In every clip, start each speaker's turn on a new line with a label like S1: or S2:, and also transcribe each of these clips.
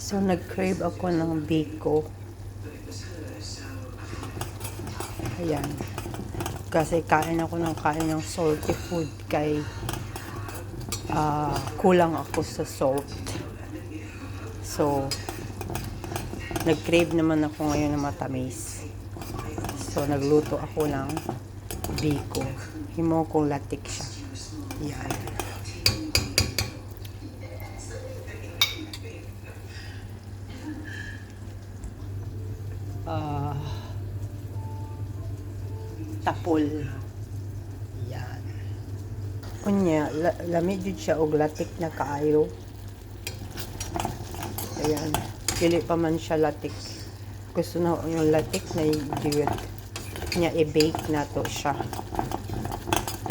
S1: So, nag-crave ako ng biko. Ayan. Kasi kain ako ng salty food kay kulang ako sa salt. So, nag-crave naman ako ngayon ng matamis. So, nagluto ako ng biko. Himo kong latik siya. Yan. Tapol. Yan. Unya, lamig jud siya og latik na kaayo. Ayan. Pili pa man siya latik. Gusto na yung latik na jud niya i-bake na to siya.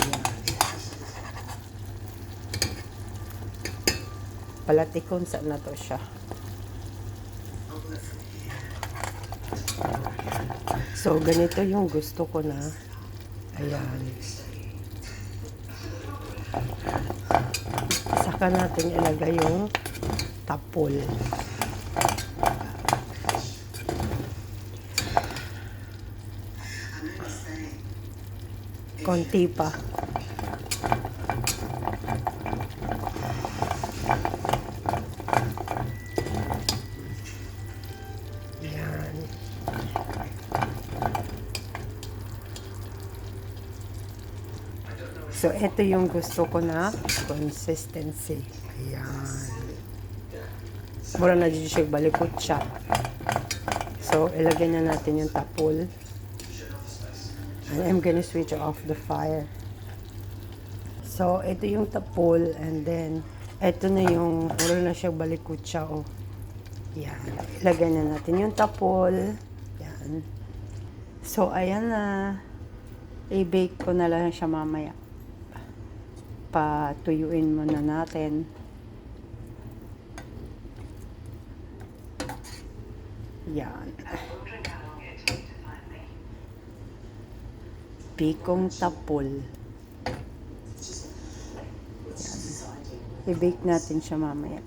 S1: Ayan. Palatikon sa na to siya. So, ganito yung gusto ko na. Ayan. Saka natin ilagay yung tapol. Konti pa. Ayan. So, ito yung gusto ko na consistency. Ayan. Mura na dito siya balikot siya. So, ilagay na natin yung tapol. And I'm gonna switch off the fire. So, ito yung tapol. And then, ito na yung, mura na siya balikot siya. Oh. Yan. Ilagay na natin yung tapol. Yan. So, ayan na. I-bake ko na lang siya mamaya. Patuyuin muna natin. Yan. Bikong tapol. Yan. I-bake natin siya mamaya.